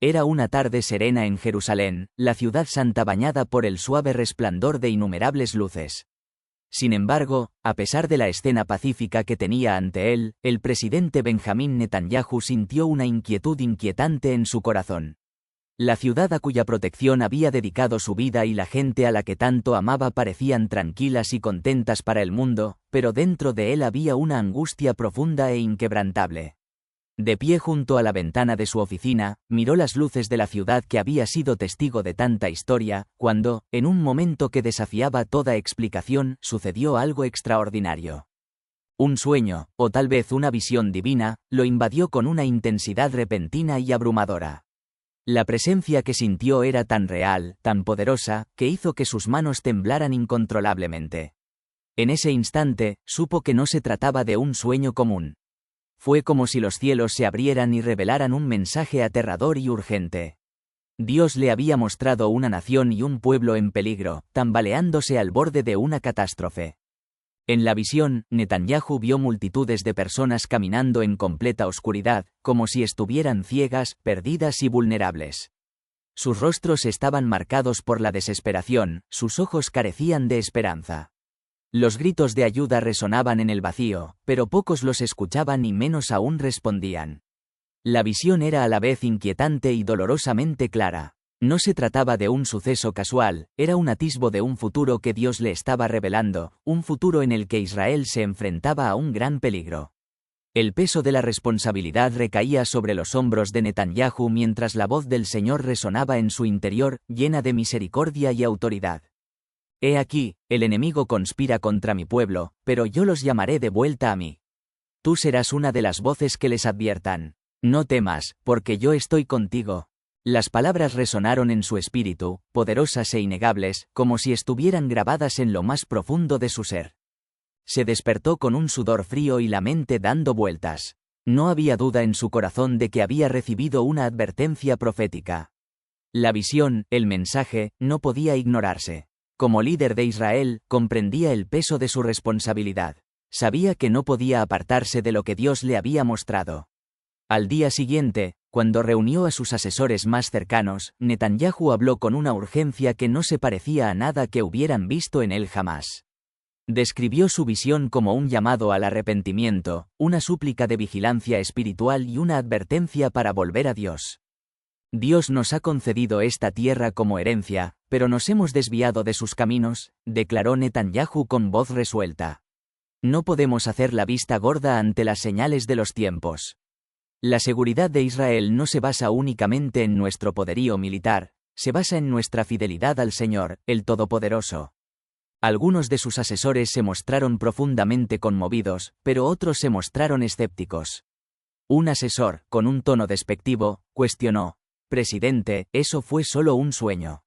Era una tarde serena en Jerusalén, la ciudad santa bañada por el suave resplandor de innumerables luces. Sin embargo, a pesar de la escena pacífica que tenía ante él, el presidente Benjamín Netanyahu sintió una inquietud inquietante en su corazón. La ciudad a cuya protección había dedicado su vida y la gente a la que tanto amaba parecían tranquilas y contentas para el mundo, pero dentro de él había una angustia profunda e inquebrantable. De pie junto a la ventana de su oficina, miró las luces de la ciudad que había sido testigo de tanta historia, cuando, en un momento que desafiaba toda explicación, sucedió algo extraordinario. Un sueño, o tal vez una visión divina, lo invadió con una intensidad repentina y abrumadora. La presencia que sintió era tan real, tan poderosa, que hizo que sus manos temblaran incontrolablemente. En ese instante, supo que no se trataba de un sueño común. Fue como si los cielos se abrieran y revelaran un mensaje aterrador y urgente. Dios le había mostrado una nación y un pueblo en peligro, tambaleándose al borde de una catástrofe. En la visión, Netanyahu vio multitudes de personas caminando en completa oscuridad, como si estuvieran ciegas, perdidas y vulnerables. Sus rostros estaban marcados por la desesperación, sus ojos carecían de esperanza. Los gritos de ayuda resonaban en el vacío, pero pocos los escuchaban y menos aún respondían. La visión era a la vez inquietante y dolorosamente clara. No se trataba de un suceso casual, era un atisbo de un futuro que Dios le estaba revelando, un futuro en el que Israel se enfrentaba a un gran peligro. El peso de la responsabilidad recaía sobre los hombros de Netanyahu mientras la voz del Señor resonaba en su interior, llena de misericordia y autoridad. He aquí, el enemigo conspira contra mi pueblo, pero yo los llamaré de vuelta a mí. Tú serás una de las voces que les adviertan. No temas, porque yo estoy contigo. Las palabras resonaron en su espíritu, poderosas e innegables, como si estuvieran grabadas en lo más profundo de su ser. Se despertó con un sudor frío y la mente dando vueltas. No había duda en su corazón de que había recibido una advertencia profética. La visión, el mensaje, no podía ignorarse. Como líder de Israel, comprendía el peso de su responsabilidad. Sabía que no podía apartarse de lo que Dios le había mostrado. Al día siguiente, cuando reunió a sus asesores más cercanos, Netanyahu habló con una urgencia que no se parecía a nada que hubieran visto en él jamás. Describió su visión como un llamado al arrepentimiento, una súplica de vigilancia espiritual y una advertencia para volver a Dios. Dios nos ha concedido esta tierra como herencia, pero nos hemos desviado de sus caminos, declaró Netanyahu con voz resuelta. No podemos hacer la vista gorda ante las señales de los tiempos. La seguridad de Israel no se basa únicamente en nuestro poderío militar, se basa en nuestra fidelidad al Señor, el Todopoderoso. Algunos de sus asesores se mostraron profundamente conmovidos, pero otros se mostraron escépticos. Un asesor, con un tono despectivo, cuestionó: «Presidente, eso fue solo un sueño.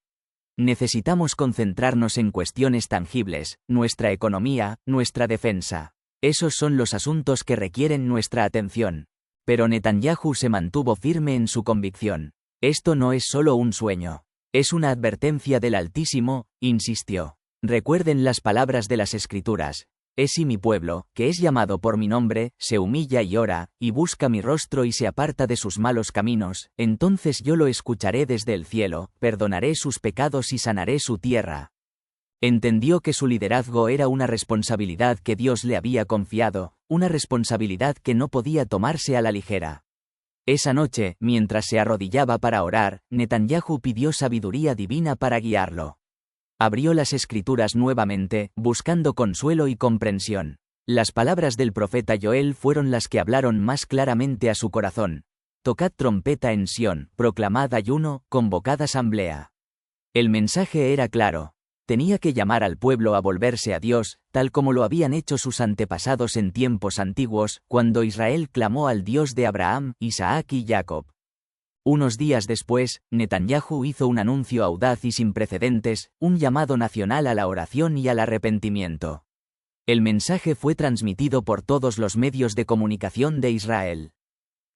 Necesitamos concentrarnos en cuestiones tangibles, nuestra economía, nuestra defensa. Esos son los asuntos que requieren nuestra atención». Pero Netanyahu se mantuvo firme en su convicción. Esto no es solo un sueño. Es una advertencia del Altísimo, insistió. Recuerden las palabras de las Escrituras. Si mi pueblo, que es llamado por mi nombre, se humilla y ora, y busca mi rostro y se aparta de sus malos caminos, entonces yo lo escucharé desde el cielo, perdonaré sus pecados y sanaré su tierra. Entendió que su liderazgo era una responsabilidad que Dios le había confiado, una responsabilidad que no podía tomarse a la ligera. Esa noche, mientras se arrodillaba para orar, Netanyahu pidió sabiduría divina para guiarlo. Abrió las Escrituras nuevamente, buscando consuelo y comprensión. Las palabras del profeta Joel fueron las que hablaron más claramente a su corazón. Tocad trompeta en Sión, proclamad ayuno, convocad asamblea. El mensaje era claro. Tenía que llamar al pueblo a volverse a Dios, tal como lo habían hecho sus antepasados en tiempos antiguos, cuando Israel clamó al Dios de Abraham, Isaac y Jacob. Unos días después, Netanyahu hizo un anuncio audaz y sin precedentes, un llamado nacional a la oración y al arrepentimiento. El mensaje fue transmitido por todos los medios de comunicación de Israel.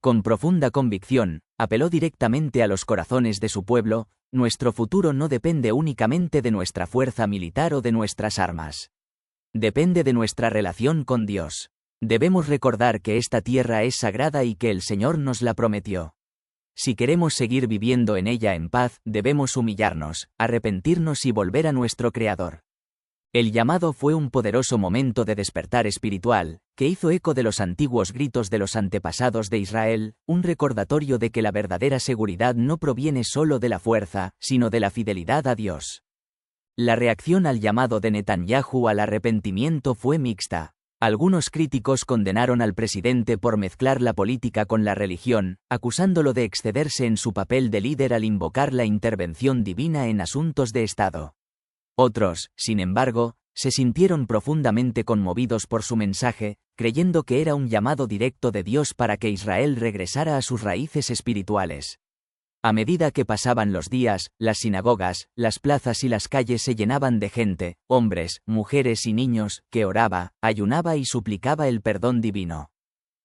Con profunda convicción, apeló directamente a los corazones de su pueblo: nuestro futuro no depende únicamente de nuestra fuerza militar o de nuestras armas. Depende de nuestra relación con Dios. Debemos recordar que esta tierra es sagrada y que el Señor nos la prometió. Si queremos seguir viviendo en ella en paz, debemos humillarnos, arrepentirnos y volver a nuestro Creador. El llamado fue un poderoso momento de despertar espiritual, que hizo eco de los antiguos gritos de los antepasados de Israel, un recordatorio de que la verdadera seguridad no proviene solo de la fuerza, sino de la fidelidad a Dios. La reacción al llamado de Netanyahu al arrepentimiento fue mixta. Algunos críticos condenaron al presidente por mezclar la política con la religión, acusándolo de excederse en su papel de líder al invocar la intervención divina en asuntos de Estado. Otros, sin embargo, se sintieron profundamente conmovidos por su mensaje, creyendo que era un llamado directo de Dios para que Israel regresara a sus raíces espirituales. A medida que pasaban los días, las sinagogas, las plazas y las calles se llenaban de gente, hombres, mujeres y niños, que oraba, ayunaba y suplicaba el perdón divino.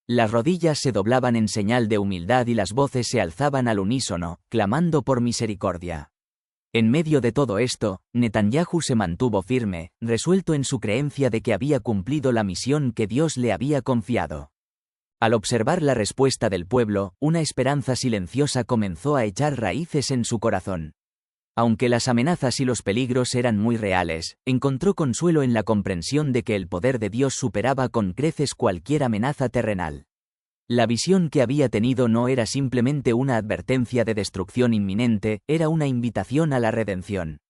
Las rodillas se doblaban en señal de humildad y las voces se alzaban al unísono, clamando por misericordia. En medio de todo esto, Netanyahu se mantuvo firme, resuelto en su creencia de que había cumplido la misión que Dios le había confiado. Al observar la respuesta del pueblo, una esperanza silenciosa comenzó a echar raíces en su corazón. Aunque las amenazas y los peligros eran muy reales, encontró consuelo en la comprensión de que el poder de Dios superaba con creces cualquier amenaza terrenal. La visión que había tenido no era simplemente una advertencia de destrucción inminente, era una invitación a la redención.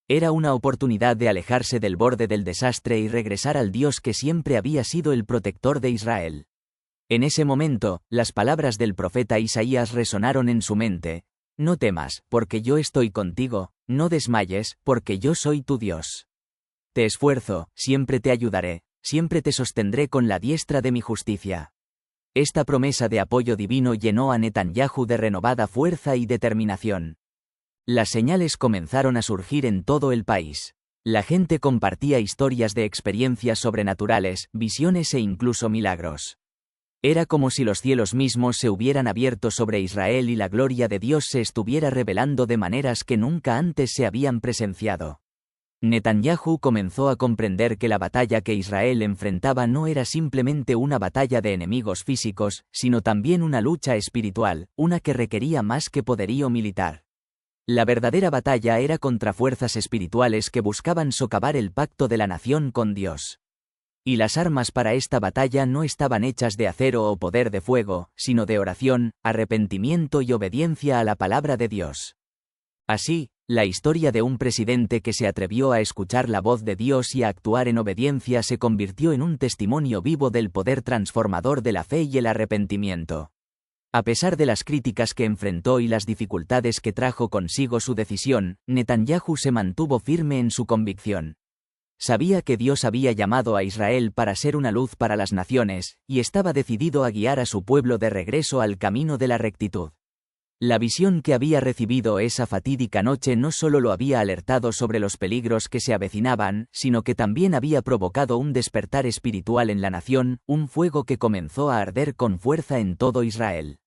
Era una oportunidad de alejarse del borde del desastre y regresar al Dios que siempre había sido el protector de Israel. En ese momento, las palabras del profeta Isaías resonaron en su mente: «No temas, porque yo estoy contigo, no desmayes, porque yo soy tu Dios. Te esfuerzo, siempre te ayudaré, siempre te sostendré con la diestra de mi justicia». Esta promesa de apoyo divino llenó a Netanyahu de renovada fuerza y determinación. Las señales comenzaron a surgir en todo el país. La gente compartía historias de experiencias sobrenaturales, visiones e incluso milagros. Era como si los cielos mismos se hubieran abierto sobre Israel y la gloria de Dios se estuviera revelando de maneras que nunca antes se habían presenciado. Netanyahu comenzó a comprender que la batalla que Israel enfrentaba no era simplemente una batalla de enemigos físicos, sino también una lucha espiritual, una que requería más que poderío militar. La verdadera batalla era contra fuerzas espirituales que buscaban socavar el pacto de la nación con Dios. Y las armas para esta batalla no estaban hechas de acero o poder de fuego, sino de oración, arrepentimiento y obediencia a la palabra de Dios. Así, la historia de un presidente que se atrevió a escuchar la voz de Dios y a actuar en obediencia se convirtió en un testimonio vivo del poder transformador de la fe y el arrepentimiento. A pesar de las críticas que enfrentó y las dificultades que trajo consigo su decisión, Netanyahu se mantuvo firme en su convicción. Sabía que Dios había llamado a Israel para ser una luz para las naciones, y estaba decidido a guiar a su pueblo de regreso al camino de la rectitud. La visión que había recibido esa fatídica noche no solo lo había alertado sobre los peligros que se avecinaban, sino que también había provocado un despertar espiritual en la nación, un fuego que comenzó a arder con fuerza en todo Israel.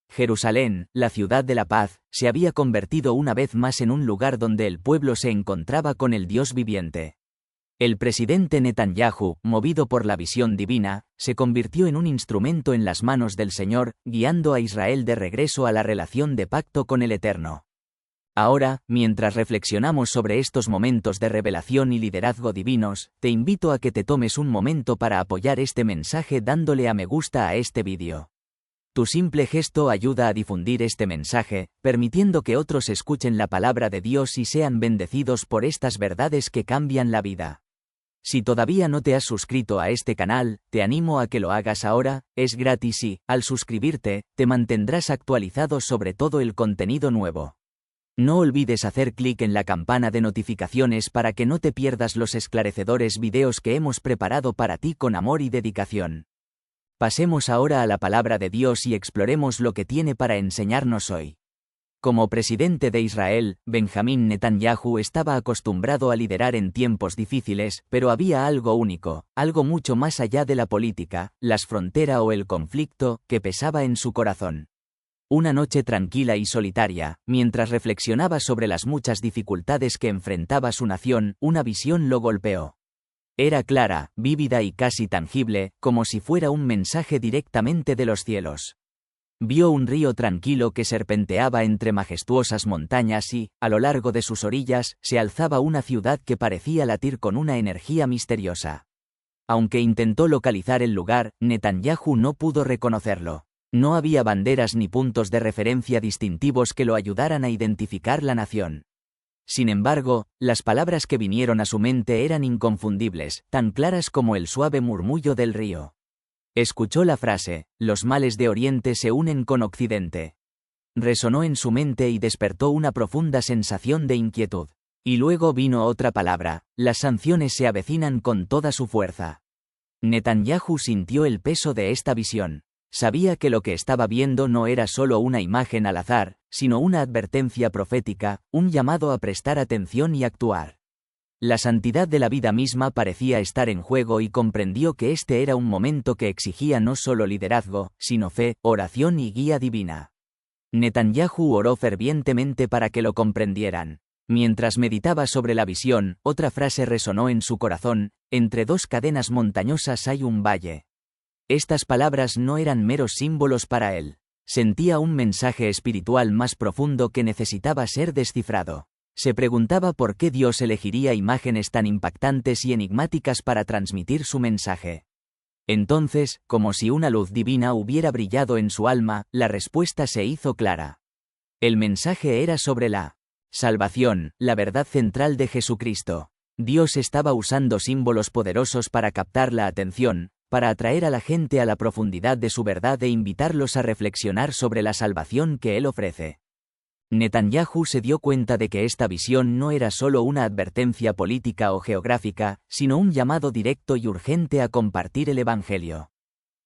Jerusalén, la ciudad de la paz, se había convertido una vez más en un lugar donde el pueblo se encontraba con el Dios viviente. El presidente Netanyahu, movido por la visión divina, se convirtió en un instrumento en las manos del Señor, guiando a Israel de regreso a la relación de pacto con el Eterno. Ahora, mientras reflexionamos sobre estos momentos de revelación y liderazgo divinos, te invito a que te tomes un momento para apoyar este mensaje dándole a me gusta a este vídeo. Tu simple gesto ayuda a difundir este mensaje, permitiendo que otros escuchen la palabra de Dios y sean bendecidos por estas verdades que cambian la vida. Si todavía no te has suscrito a este canal, te animo a que lo hagas ahora, es gratis y, al suscribirte, te mantendrás actualizado sobre todo el contenido nuevo. No olvides hacer clic en la campana de notificaciones para que no te pierdas los esclarecedores videos que hemos preparado para ti con amor y dedicación. Pasemos ahora a la palabra de Dios y exploremos lo que tiene para enseñarnos hoy. Como presidente de Israel, Benjamín Netanyahu estaba acostumbrado a liderar en tiempos difíciles, pero había algo único, algo mucho más allá de la política, las fronteras o el conflicto, que pesaba en su corazón. Una noche tranquila y solitaria, mientras reflexionaba sobre las muchas dificultades que enfrentaba su nación, una visión lo golpeó. Era clara, vívida y casi tangible, como si fuera un mensaje directamente de los cielos. Vio un río tranquilo que serpenteaba entre majestuosas montañas y, a lo largo de sus orillas, se alzaba una ciudad que parecía latir con una energía misteriosa. Aunque intentó localizar el lugar, Netanyahu no pudo reconocerlo. No había banderas ni puntos de referencia distintivos que lo ayudaran a identificar la nación. Sin embargo, las palabras que vinieron a su mente eran inconfundibles, tan claras como el suave murmullo del río. Escuchó la frase: los males de Oriente se unen con Occidente. Resonó en su mente y despertó una profunda sensación de inquietud. Y luego vino otra palabra: las sanciones se avecinan con toda su fuerza. Netanyahu sintió el peso de esta visión. Sabía que lo que estaba viendo no era solo una imagen al azar, sino una advertencia profética, un llamado a prestar atención y actuar. La santidad de la vida misma parecía estar en juego y comprendió que este era un momento que exigía no solo liderazgo, sino fe, oración y guía divina. Netanyahu oró fervientemente para que lo comprendieran. Mientras meditaba sobre la visión, otra frase resonó en su corazón: entre dos cadenas montañosas hay un valle. Estas palabras no eran meros símbolos para él. Sentía un mensaje espiritual más profundo que necesitaba ser descifrado. Se preguntaba por qué Dios elegiría imágenes tan impactantes y enigmáticas para transmitir su mensaje. Entonces, como si una luz divina hubiera brillado en su alma, la respuesta se hizo clara. El mensaje era sobre la salvación, la verdad central de Jesucristo. Dios estaba usando símbolos poderosos para captar la atención, para atraer a la gente a la profundidad de su verdad e invitarlos a reflexionar sobre la salvación que Él ofrece. Netanyahu se dio cuenta de que esta visión no era solo una advertencia política o geográfica, sino un llamado directo y urgente a compartir el Evangelio.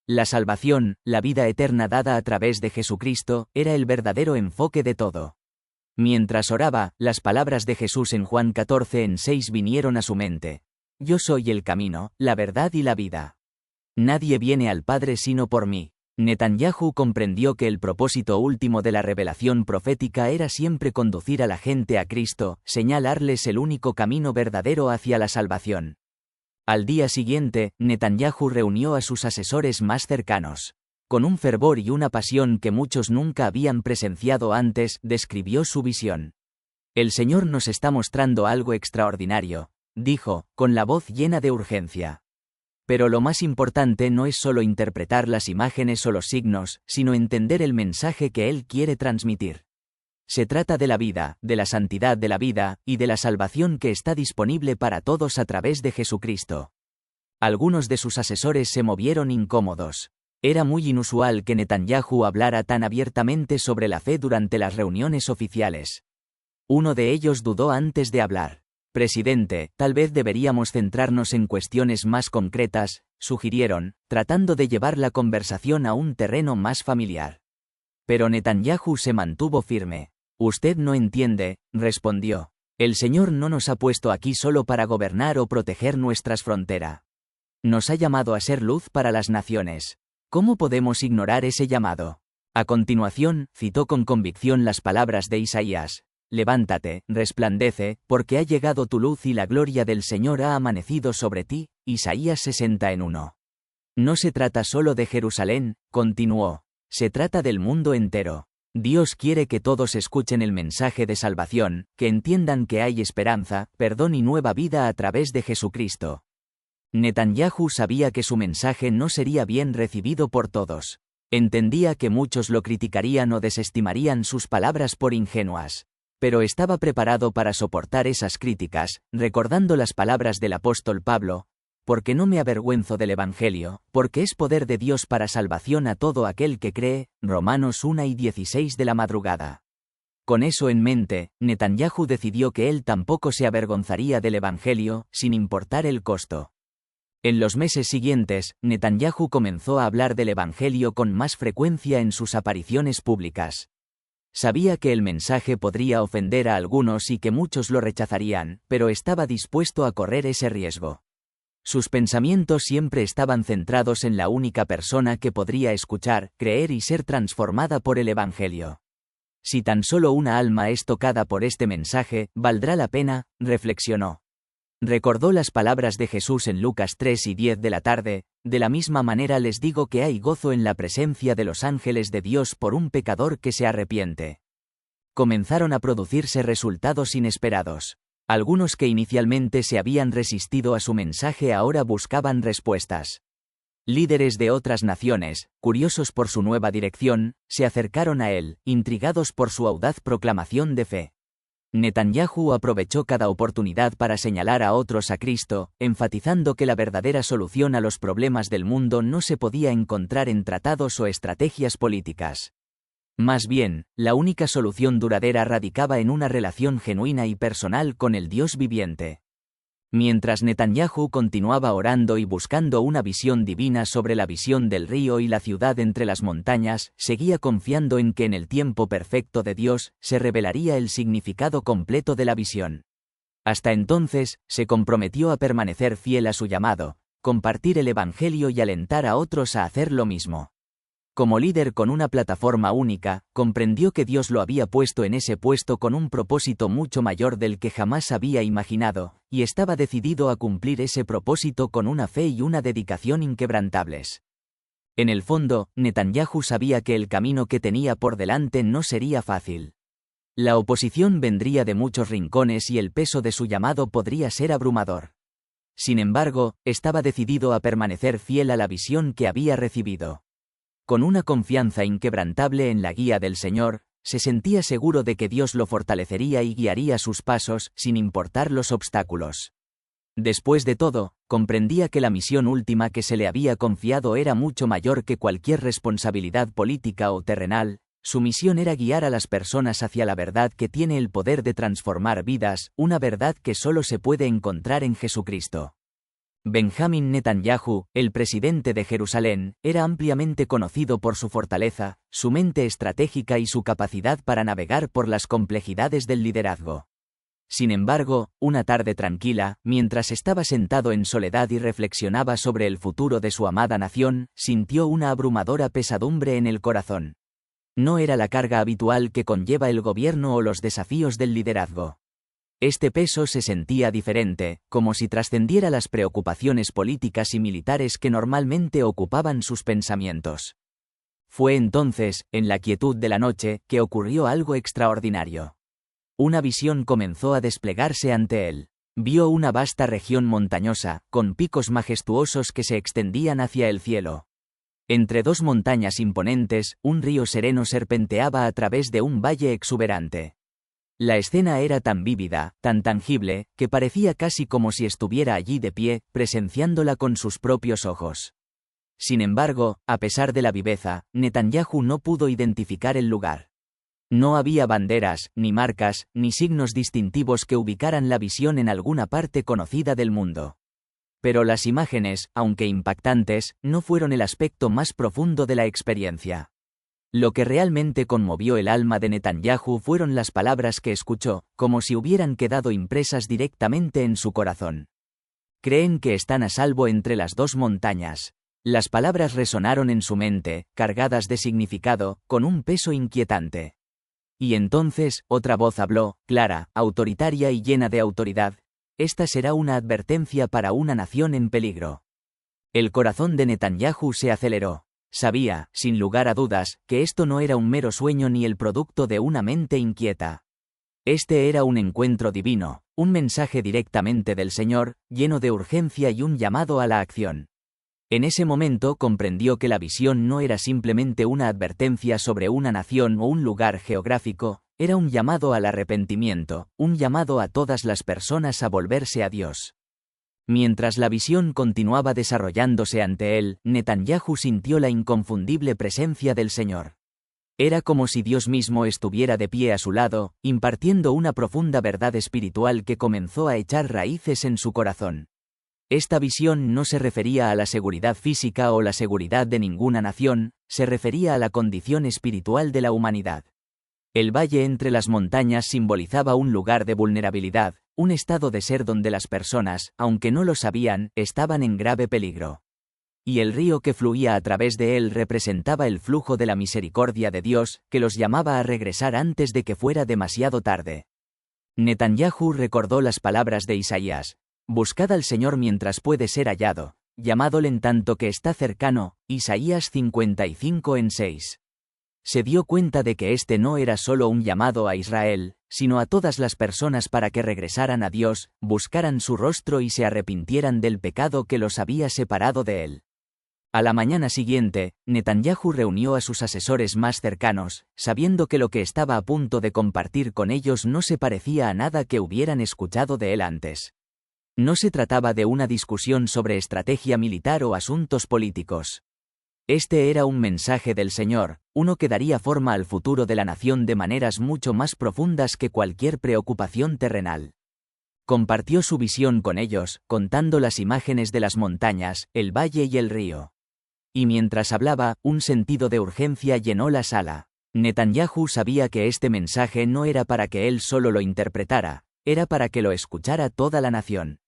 La salvación, la vida eterna dada a través de Jesucristo, era el verdadero enfoque de todo. Mientras oraba, las palabras de Jesús en Juan 14:6 vinieron a su mente: yo soy el camino, la verdad y la vida. Nadie viene al Padre sino por mí. Netanyahu comprendió que el propósito último de la revelación profética era siempre conducir a la gente a Cristo, señalarles el único camino verdadero hacia la salvación. Al día siguiente, Netanyahu reunió a sus asesores más cercanos. Con un fervor y una pasión que muchos nunca habían presenciado antes, describió su visión. El Señor nos está mostrando algo extraordinario, dijo, con la voz llena de urgencia. Pero lo más importante no es solo interpretar las imágenes o los signos, sino entender el mensaje que Él quiere transmitir. Se trata de la vida, de la santidad de la vida, y de la salvación que está disponible para todos a través de Jesucristo. Algunos de sus asesores se movieron incómodos. Era muy inusual que Netanyahu hablara tan abiertamente sobre la fe durante las reuniones oficiales. Uno de ellos dudó antes de hablar. Presidente, tal vez deberíamos centrarnos en cuestiones más concretas, sugirieron, tratando de llevar la conversación a un terreno más familiar. Pero Netanyahu se mantuvo firme. Usted no entiende, respondió. El Señor no nos ha puesto aquí solo para gobernar o proteger nuestras fronteras. Nos ha llamado a ser luz para las naciones. ¿Cómo podemos ignorar ese llamado? A continuación, citó con convicción las palabras de Isaías. Levántate, resplandece, porque ha llegado tu luz y la gloria del Señor ha amanecido sobre ti. Isaías 60:1. No se trata solo de Jerusalén, continuó. Se trata del mundo entero. Dios quiere que todos escuchen el mensaje de salvación, que entiendan que hay esperanza, perdón y nueva vida a través de Jesucristo. Netanyahu sabía que su mensaje no sería bien recibido por todos. Entendía que muchos lo criticarían o desestimarían sus palabras por ingenuas. Pero estaba preparado para soportar esas críticas, recordando las palabras del apóstol Pablo: porque no me avergüenzo del Evangelio, porque es poder de Dios para salvación a todo aquel que cree. Romanos 1:16 de la madrugada. Con eso en mente, Netanyahu decidió que él tampoco se avergonzaría del Evangelio, sin importar el costo. En los meses siguientes, Netanyahu comenzó a hablar del Evangelio con más frecuencia en sus apariciones públicas. Sabía que el mensaje podría ofender a algunos y que muchos lo rechazarían, pero estaba dispuesto a correr ese riesgo. Sus pensamientos siempre estaban centrados en la única persona que podría escuchar, creer y ser transformada por el Evangelio. Si tan solo una alma es tocada por este mensaje, valdrá la pena, reflexionó. Recordó las palabras de Jesús en Lucas 3:10 de la tarde: de la misma manera les digo que hay gozo en la presencia de los ángeles de Dios por un pecador que se arrepiente. Comenzaron a producirse resultados inesperados. Algunos que inicialmente se habían resistido a su mensaje ahora buscaban respuestas. Líderes de otras naciones, curiosos por su nueva dirección, se acercaron a él, intrigados por su audaz proclamación de fe. Netanyahu aprovechó cada oportunidad para señalar a otros a Cristo, enfatizando que la verdadera solución a los problemas del mundo no se podía encontrar en tratados o estrategias políticas. Más bien, la única solución duradera radicaba en una relación genuina y personal con el Dios viviente. Mientras Netanyahu continuaba orando y buscando una visión divina sobre la visión del río y la ciudad entre las montañas, seguía confiando en que en el tiempo perfecto de Dios se revelaría el significado completo de la visión. Hasta entonces, se comprometió a permanecer fiel a su llamado, compartir el Evangelio y alentar a otros a hacer lo mismo. Como líder con una plataforma única, comprendió que Dios lo había puesto en ese puesto con un propósito mucho mayor del que jamás había imaginado, y estaba decidido a cumplir ese propósito con una fe y una dedicación inquebrantables. En el fondo, Netanyahu sabía que el camino que tenía por delante no sería fácil. La oposición vendría de muchos rincones y el peso de su llamado podría ser abrumador. Sin embargo, estaba decidido a permanecer fiel a la visión que había recibido. Con una confianza inquebrantable en la guía del Señor, se sentía seguro de que Dios lo fortalecería y guiaría sus pasos, sin importar los obstáculos. Después de todo, comprendía que la misión última que se le había confiado era mucho mayor que cualquier responsabilidad política o terrenal. Su misión era guiar a las personas hacia la verdad que tiene el poder de transformar vidas, una verdad que solo se puede encontrar en Jesucristo. Benjamin Netanyahu, el presidente de Jerusalén, era ampliamente conocido por su fortaleza, su mente estratégica y su capacidad para navegar por las complejidades del liderazgo. Sin embargo, una tarde tranquila, mientras estaba sentado en soledad y reflexionaba sobre el futuro de su amada nación, sintió una abrumadora pesadumbre en el corazón. No era la carga habitual que conlleva el gobierno o los desafíos del liderazgo. Este peso se sentía diferente, como si trascendiera las preocupaciones políticas y militares que normalmente ocupaban sus pensamientos. Fue entonces, en la quietud de la noche, que ocurrió algo extraordinario. Una visión comenzó a desplegarse ante él. Vio una vasta región montañosa, con picos majestuosos que se extendían hacia el cielo. Entre dos montañas imponentes, un río sereno serpenteaba a través de un valle exuberante. La escena era tan vívida, tan tangible, que parecía casi como si estuviera allí de pie, presenciándola con sus propios ojos. Sin embargo, a pesar de la viveza, Netanyahu no pudo identificar el lugar. No había banderas, ni marcas, ni signos distintivos que ubicaran la visión en alguna parte conocida del mundo. Pero las imágenes, aunque impactantes, no fueron el aspecto más profundo de la experiencia. Lo que realmente conmovió el alma de Netanyahu fueron las palabras que escuchó, como si hubieran quedado impresas directamente en su corazón. Creen que están a salvo entre las dos montañas. Las palabras resonaron en su mente, cargadas de significado, con un peso inquietante. Y entonces, otra voz habló, clara, autoritaria y llena de autoridad. Esta será una advertencia para una nación en peligro. El corazón de Netanyahu se aceleró. Sabía, sin lugar a dudas, que esto no era un mero sueño ni el producto de una mente inquieta. Este era un encuentro divino, un mensaje directamente del Señor, lleno de urgencia y un llamado a la acción. En ese momento comprendió que la visión no era simplemente una advertencia sobre una nación o un lugar geográfico, era un llamado al arrepentimiento, un llamado a todas las personas a volverse a Dios. Mientras la visión continuaba desarrollándose ante él, Netanyahu sintió la inconfundible presencia del Señor. Era como si Dios mismo estuviera de pie a su lado, impartiendo una profunda verdad espiritual que comenzó a echar raíces en su corazón. Esta visión no se refería a la seguridad física o la seguridad de ninguna nación, se refería a la condición espiritual de la humanidad. El valle entre las montañas simbolizaba un lugar de vulnerabilidad, un estado de ser donde las personas, aunque no lo sabían, estaban en grave peligro. Y el río que fluía a través de él representaba el flujo de la misericordia de Dios, que los llamaba a regresar antes de que fuera demasiado tarde. Netanyahu recordó las palabras de Isaías: «Buscad al Señor mientras puede ser hallado, llamadlo en tanto que está cercano, Isaías 55:6. Se dio cuenta de que este no era solo un llamado a Israel, sino a todas las personas para que regresaran a Dios, buscaran su rostro y se arrepintieran del pecado que los había separado de él. A la mañana siguiente, Netanyahu reunió a sus asesores más cercanos, sabiendo que lo que estaba a punto de compartir con ellos no se parecía a nada que hubieran escuchado de él antes. No se trataba de una discusión sobre estrategia militar o asuntos políticos. Este era un mensaje del Señor, uno que daría forma al futuro de la nación de maneras mucho más profundas que cualquier preocupación terrenal. Compartió su visión con ellos, contando las imágenes de las montañas, el valle y el río. Y mientras hablaba, un sentido de urgencia llenó la sala. Netanyahu sabía que este mensaje no era para que él solo lo interpretara, era para que lo escuchara toda la nación.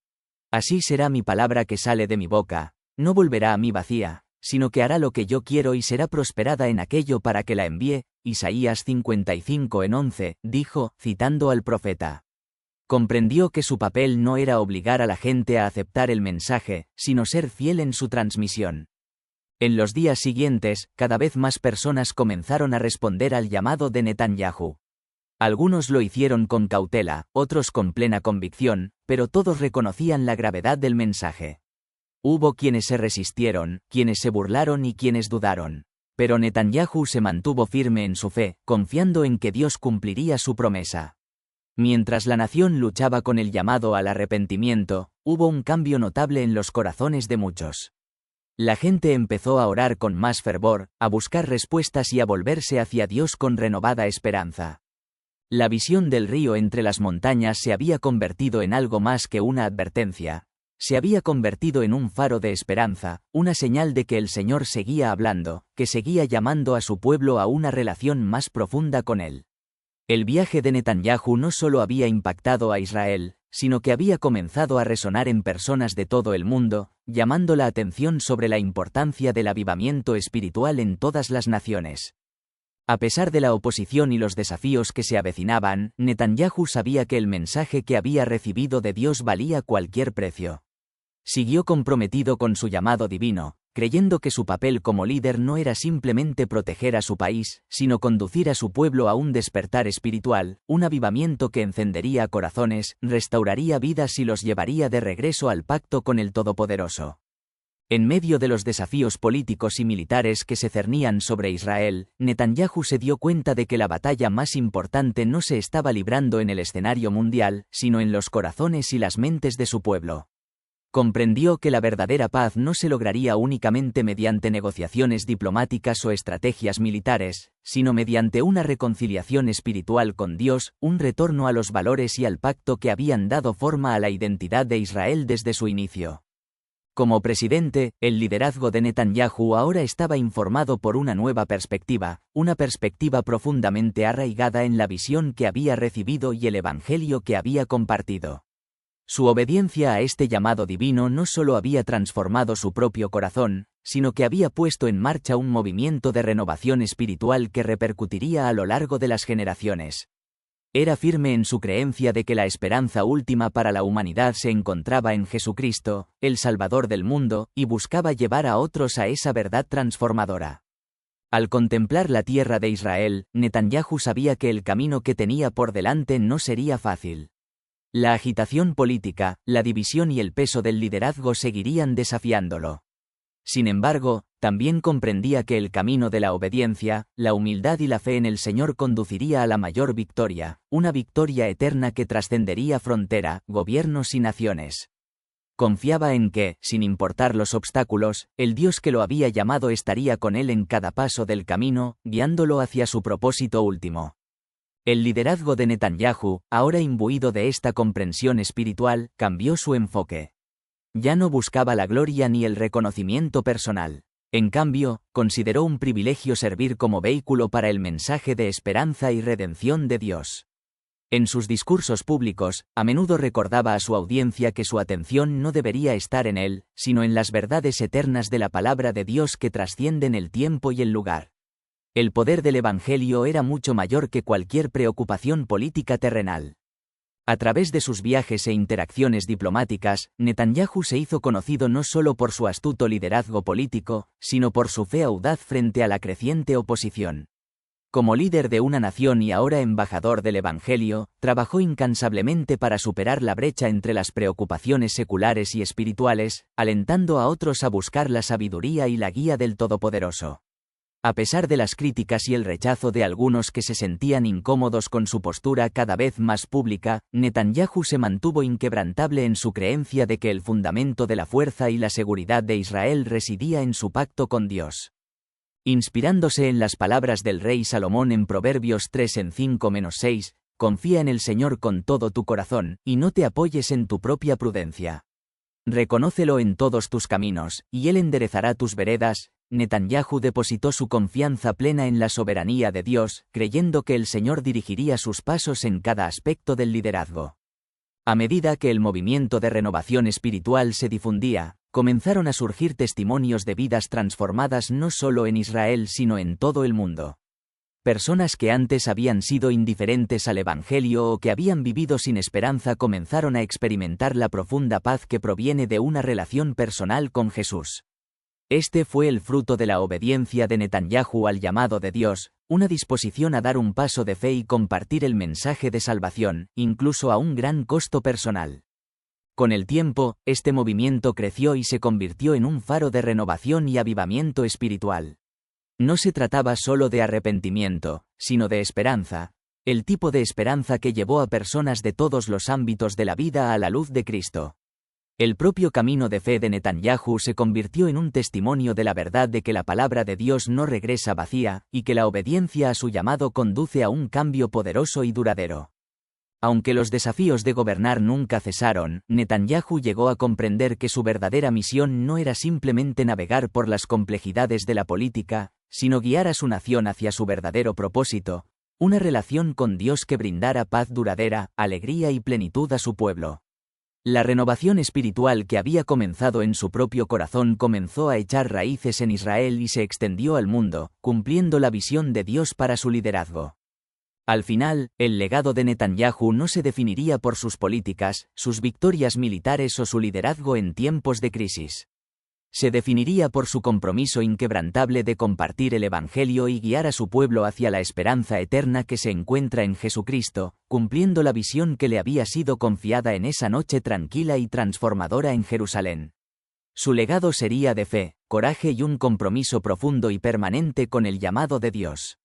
Así será mi palabra que sale de mi boca, no volverá a mí vacía, sino que hará lo que yo quiero y será prosperada en aquello para que la envíe. Isaías 55:11, dijo, citando al profeta. Comprendió que su papel no era obligar a la gente a aceptar el mensaje, sino ser fiel en su transmisión. En los días siguientes, cada vez más personas comenzaron a responder al llamado de Netanyahu. Algunos lo hicieron con cautela, otros con plena convicción, pero todos reconocían la gravedad del mensaje. Hubo quienes se resistieron, quienes se burlaron y quienes dudaron. Pero Netanyahu se mantuvo firme en su fe, confiando en que Dios cumpliría su promesa. Mientras la nación luchaba con el llamado al arrepentimiento, hubo un cambio notable en los corazones de muchos. La gente empezó a orar con más fervor, a buscar respuestas y a volverse hacia Dios con renovada esperanza. La visión del río entre las montañas se había convertido en algo más que una advertencia. Se había convertido en un faro de esperanza, una señal de que el Señor seguía hablando, que seguía llamando a su pueblo a una relación más profunda con él. El viaje de Netanyahu no solo había impactado a Israel, sino que había comenzado a resonar en personas de todo el mundo, llamando la atención sobre la importancia del avivamiento espiritual en todas las naciones. A pesar de la oposición y los desafíos que se avecinaban, Netanyahu sabía que el mensaje que había recibido de Dios valía cualquier precio. Siguió comprometido con su llamado divino, creyendo que su papel como líder no era simplemente proteger a su país, sino conducir a su pueblo a un despertar espiritual, un avivamiento que encendería corazones, restauraría vidas y los llevaría de regreso al pacto con el Todopoderoso. En medio de los desafíos políticos y militares que se cernían sobre Israel, Netanyahu se dio cuenta de que la batalla más importante no se estaba librando en el escenario mundial, sino en los corazones y las mentes de su pueblo. Comprendió que la verdadera paz no se lograría únicamente mediante negociaciones diplomáticas o estrategias militares, sino mediante una reconciliación espiritual con Dios, un retorno a los valores y al pacto que habían dado forma a la identidad de Israel desde su inicio. Como presidente, el liderazgo de Netanyahu ahora estaba informado por una nueva perspectiva, una perspectiva profundamente arraigada en la visión que había recibido y el evangelio que había compartido. Su obediencia a este llamado divino no solo había transformado su propio corazón, sino que había puesto en marcha un movimiento de renovación espiritual que repercutiría a lo largo de las generaciones. Era firme en su creencia de que la esperanza última para la humanidad se encontraba en Jesucristo, el Salvador del mundo, y buscaba llevar a otros a esa verdad transformadora. Al contemplar la tierra de Israel, Netanyahu sabía que el camino que tenía por delante no sería fácil. La agitación política, la división y el peso del liderazgo seguirían desafiándolo. Sin embargo, también comprendía que el camino de la obediencia, la humildad y la fe en el Señor conduciría a la mayor victoria, una victoria eterna que trascendería frontera, gobiernos y naciones. Confiaba en que, sin importar los obstáculos, el Dios que lo había llamado estaría con él en cada paso del camino, guiándolo hacia su propósito último. El liderazgo de Netanyahu, ahora imbuido de esta comprensión espiritual, cambió su enfoque. Ya no buscaba la gloria ni el reconocimiento personal. En cambio, consideró un privilegio servir como vehículo para el mensaje de esperanza y redención de Dios. En sus discursos públicos, a menudo recordaba a su audiencia que su atención no debería estar en él, sino en las verdades eternas de la palabra de Dios que trascienden el tiempo y el lugar. El poder del Evangelio era mucho mayor que cualquier preocupación política terrenal. A través de sus viajes e interacciones diplomáticas, Netanyahu se hizo conocido no solo por su astuto liderazgo político, sino por su fe audaz frente a la creciente oposición. Como líder de una nación y ahora embajador del Evangelio, trabajó incansablemente para superar la brecha entre las preocupaciones seculares y espirituales, alentando a otros a buscar la sabiduría y la guía del Todopoderoso. A pesar de las críticas y el rechazo de algunos que se sentían incómodos con su postura cada vez más pública, Netanyahu se mantuvo inquebrantable en su creencia de que el fundamento de la fuerza y la seguridad de Israel residía en su pacto con Dios. Inspirándose en las palabras del rey Salomón en Proverbios 3:5-6, confía en el Señor con todo tu corazón, y no te apoyes en tu propia prudencia. Reconócelo en todos tus caminos, y Él enderezará tus veredas. Netanyahu depositó su confianza plena en la soberanía de Dios, creyendo que el Señor dirigiría sus pasos en cada aspecto del liderazgo. A medida que el movimiento de renovación espiritual se difundía, comenzaron a surgir testimonios de vidas transformadas no solo en Israel sino en todo el mundo. Personas que antes habían sido indiferentes al Evangelio o que habían vivido sin esperanza comenzaron a experimentar la profunda paz que proviene de una relación personal con Jesús. Este fue el fruto de la obediencia de Netanyahu al llamado de Dios, una disposición a dar un paso de fe y compartir el mensaje de salvación, incluso a un gran costo personal. Con el tiempo, este movimiento creció y se convirtió en un faro de renovación y avivamiento espiritual. No se trataba solo de arrepentimiento, sino de esperanza, el tipo de esperanza que llevó a personas de todos los ámbitos de la vida a la luz de Cristo. El propio camino de fe de Netanyahu se convirtió en un testimonio de la verdad de que la palabra de Dios no regresa vacía, y que la obediencia a su llamado conduce a un cambio poderoso y duradero. Aunque los desafíos de gobernar nunca cesaron, Netanyahu llegó a comprender que su verdadera misión no era simplemente navegar por las complejidades de la política, sino guiar a su nación hacia su verdadero propósito, una relación con Dios que brindara paz duradera, alegría y plenitud a su pueblo. La renovación espiritual que había comenzado en su propio corazón comenzó a echar raíces en Israel y se extendió al mundo, cumpliendo la visión de Dios para su liderazgo. Al final, el legado de Netanyahu no se definiría por sus políticas, sus victorias militares o su liderazgo en tiempos de crisis. Se definiría por su compromiso inquebrantable de compartir el Evangelio y guiar a su pueblo hacia la esperanza eterna que se encuentra en Jesucristo, cumpliendo la visión que le había sido confiada en esa noche tranquila y transformadora en Jerusalén. Su legado sería de fe, coraje y un compromiso profundo y permanente con el llamado de Dios.